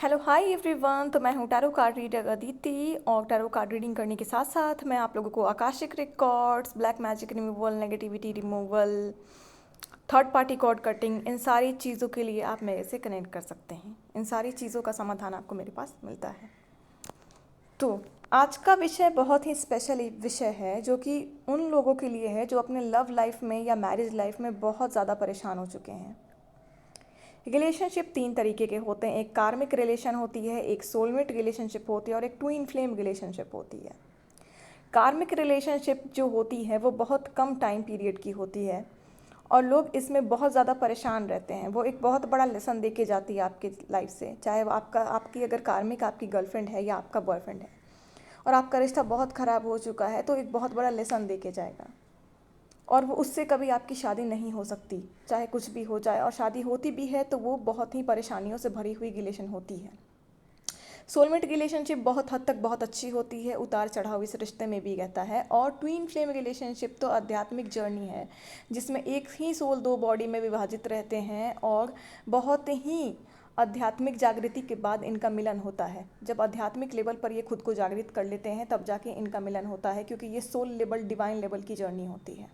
Hello hi everyone. तो मैं हूँ टैरो कार्ड रीडर अदिति, और टैरो कार्ड रीडिंग करने के साथ साथ मैं आप लोगों को akashic records, black magic removal, negativity removal, third party cord cutting, इन सारी चीज़ों के लिए आप मेरे से कनेक्ट कर सकते हैं। इन सारी चीज़ों का समाधान आपको मेरे पास मिलता है। तो आज का विषय बहुत ही स्पेशल विषय है, जो कि उन लोगों के लिए है जो अपने लव लाइफ में या मैरिज लाइफ में बहुत ज़्यादा परेशान हो चुके हैं। रिलेशनशिप 3 तरीके के होते हैं। एक कार्मिक रिलेशन होती है, एक सोलमेट रिलेशनशिप होती है और एक ट्विन फ्लेम रिलेशनशिप होती है। कार्मिक रिलेशनशिप जो होती है वो बहुत कम टाइम पीरियड की होती है और लोग इसमें बहुत ज़्यादा परेशान रहते हैं। वो एक बहुत बड़ा लेसन दे के जाती है आपकी लाइफ से, चाहे वो आपकी अगर कार्मिक आपकी गर्लफ्रेंड है या आपका बॉयफ्रेंड है और आपका रिश्ता बहुत ख़राब हो चुका है, तो एक बहुत बड़ा लेसन दे के जाएगा और वो उससे कभी आपकी शादी नहीं हो सकती, चाहे कुछ भी हो जाए। और शादी होती भी है तो वो बहुत ही परेशानियों से भरी हुई रिलेशन होती है। सोलमेट रिलेशनशिप बहुत हद तक बहुत अच्छी होती है, उतार चढ़ाव इस रिश्ते में भी रहता है। और ट्विन फ्लेम रिलेशनशिप तो आध्यात्मिक जर्नी है, जिसमें एक ही सोल 2 बॉडी में विभाजित रहते हैं और बहुत ही आध्यात्मिक जागृति के बाद इनका मिलन होता है। जब आध्यात्मिक लेवल पर ये खुद को जागृत कर लेते हैं तब जाके इनका मिलन होता है, क्योंकि ये सोल लेवल, डिवाइन लेवल की जर्नी होती है।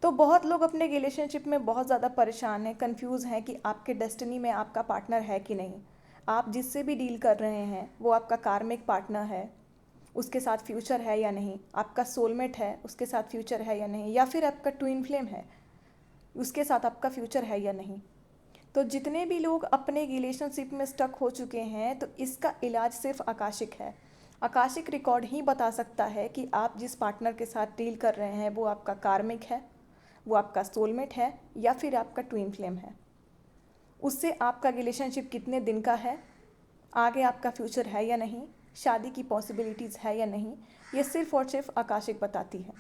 तो बहुत लोग अपने रिलेशनशिप में बहुत ज़्यादा परेशान हैं, कंफ्यूज हैं कि आपके डेस्टिनी में आपका पार्टनर है कि नहीं। आप जिससे भी डील कर रहे हैं वो आपका कार्मिक पार्टनर है, उसके साथ फ्यूचर है या नहीं। आपका सोलमेट है, उसके साथ फ्यूचर है या नहीं। या फिर आपका ट्विन फ्लेम है, उसके साथ आपका फ्यूचर है या नहीं। तो जितने भी लोग अपने रिलेशनशिप में स्टक हो चुके हैं, तो इसका इलाज सिर्फ आकाशिक है। आकाशिक रिकॉर्ड ही बता सकता है कि आप जिस पार्टनर के साथ डील कर रहे हैं वो आपका कार्मिक है, वो आपका सोलमेट है या फिर आपका ट्विन फ्लेम है। उससे आपका रिलेशनशिप कितने दिन का है, आगे आपका फ्यूचर है या नहीं, शादी की पॉसिबिलिटीज़ है या नहीं, ये सिर्फ और सिर्फ आकाशिक बताती है।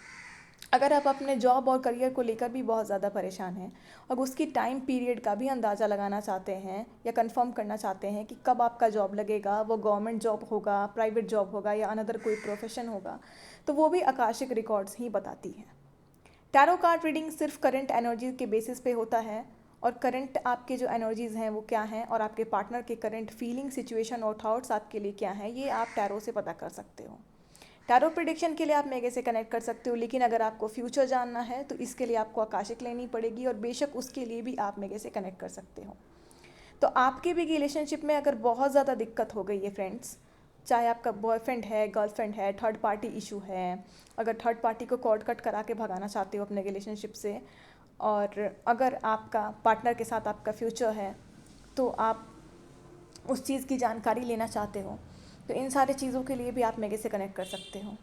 अगर आप अपने जॉब और करियर को लेकर भी बहुत ज़्यादा परेशान हैं और उसकी टाइम पीरियड का भी अंदाज़ा लगाना चाहते हैं या कंफर्म करना चाहते हैं कि कब आपका जॉब लगेगा, वो गवर्नमेंट जॉब होगा, प्राइवेट जॉब होगा या अनदर कोई प्रोफेशन होगा, तो वो भी आकाशिक रिकॉर्ड्स ही बताती हैं। टैरो कार्ड रीडिंग सिर्फ करंट एनर्जी के बेसिस पे होता है, और करंट आपके जो एनर्जीज़ हैं वो क्या हैं और आपके पार्टनर के करंट फीलिंग, सिचुएशन और थॉट्स आपके लिए क्या हैं, ये आप टैरो से पता कर सकते हो। टैरो प्रिडिक्शन के लिए आप मेरे से कनेक्ट कर सकते हो, लेकिन अगर आपको फ्यूचर जानना है तो इसके लिए आपको आकाशिक लेनी पड़ेगी, और बेशक उसके लिए भी आप मेरे से कनेक्ट कर सकते हो। तो आपके भी रिलेशनशिप में अगर बहुत ज़्यादा दिक्कत हो गई है फ्रेंड्स, चाहे आपका बॉयफ्रेंड है, गर्लफ्रेंड है, थर्ड पार्टी इशू है, अगर थर्ड पार्टी को कॉर्ड कट करा के भगाना चाहते हो अपने रिलेशनशिप से, और अगर आपका पार्टनर के साथ आपका फ्यूचर है, तो आप उस चीज़ की जानकारी लेना चाहते हो, तो इन सारी चीज़ों के लिए भी आप मेरे से कनेक्ट कर सकते हो।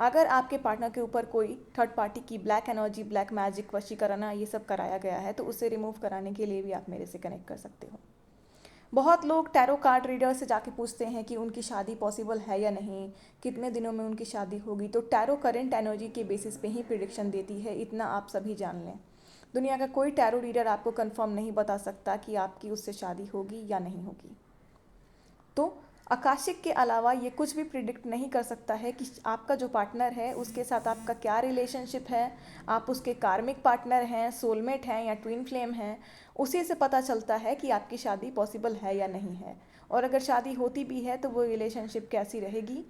अगर आपके पार्टनर के ऊपर कोई थर्ड पार्टी की ब्लैक एनर्जी, ब्लैक मैजिक, वशीकरण, ये सब कराया गया है, तो उसे रिमूव कराने के लिए भी आप मेरे से कनेक्ट कर सकते हो। बहुत लोग टैरो कार्ड रीडर से जाके पूछते हैं कि उनकी शादी पॉसिबल है या नहीं, कितने दिनों में उनकी शादी होगी। तो टैरो करंट एनर्जी के बेसिस पे ही प्रिडिक्शन देती है, इतना आप सभी जान लें। दुनिया का कोई टैरो रीडर आपको कंफर्म नहीं बता सकता कि आपकी उससे शादी होगी या नहीं होगी। तो आकाशिक के अलावा ये कुछ भी प्रिडिक्ट नहीं कर सकता है कि आपका जो पार्टनर है उसके साथ आपका क्या रिलेशनशिप है, आप उसके कार्मिक पार्टनर हैं, सोलमेट हैं या ट्विन फ्लेम हैं। उसी से पता चलता है कि आपकी शादी पॉसिबल है या नहीं है, और अगर शादी होती भी है तो वो रिलेशनशिप कैसी रहेगी,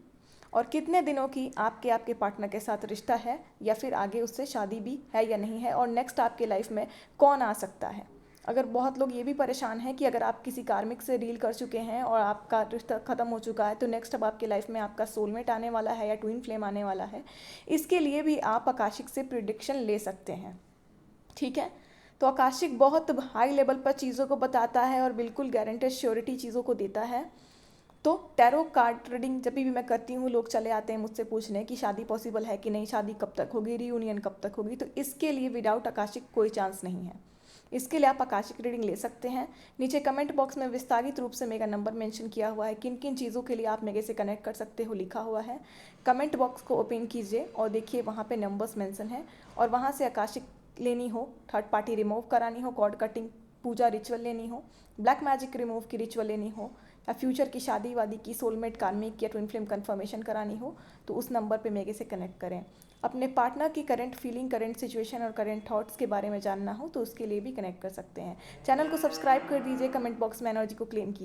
और कितने दिनों की आपके पार्टनर के साथ रिश्ता है, या फिर आगे उससे शादी भी है या नहीं है, और नेक्स्ट आपके लाइफ में कौन आ सकता है। अगर बहुत लोग ये भी परेशान हैं कि अगर आप किसी कार्मिक से डील कर चुके हैं और आपका रिश्ता ख़त्म हो चुका है, तो नेक्स्ट अब आपकी लाइफ में आपका सोलमेट आने वाला है या ट्विन फ्लेम आने वाला है, इसके लिए भी आप आकाशिक से प्रिडिक्शन ले सकते हैं। ठीक है, तो आकाशिक बहुत हाई लेवल पर चीज़ों को बताता है और बिल्कुल गारंटेड श्योरिटी चीज़ों को देता है। तो टैरो कार्ड रीडिंग जब भी मैं करती हूँ, लोग चले आते हैं मुझसे पूछने कि शादी पॉसिबल है कि नहीं, शादी कब तक होगी, रीयूनियन कब तक होगी। तो इसके लिए विदाउट आकाशिक कोई चांस नहीं है। इसके लिए आप आकाशिक रीडिंग ले सकते हैं। नीचे कमेंट बॉक्स में विस्तारित रूप से मेरा नंबर मेंशन किया हुआ है, किन किन चीज़ों के लिए आप मेरे से कनेक्ट कर सकते हो लिखा हुआ है। कमेंट बॉक्स को ओपन कीजिए और देखिए वहाँ पे नंबर्स मेंशन है, और वहाँ से आकाशिक लेनी हो, थर्ड पार्टी रिमूव करानी हो, कॉर्ड कटिंग पूजा रिचुअल लेनी हो, ब्लैक मैजिक रिमूव की रिचुअल लेनी हो, या फ्यूचर की शादी वादी की, सोलमेट, कार्मिक या ट्विन फ्लेम कन्फर्मेशन करानी हो, तो उस नंबर पे मेरे से कनेक्ट करें। अपने पार्टनर की करंट फीलिंग, करंट सिचुएशन और करंट थॉट्स के बारे में जानना हो तो उसके लिए भी कनेक्ट कर सकते हैं। चैनल को सब्सक्राइब कर दीजिए, कमेंट बॉक्स में एनर्जी को क्लेम कीजिए।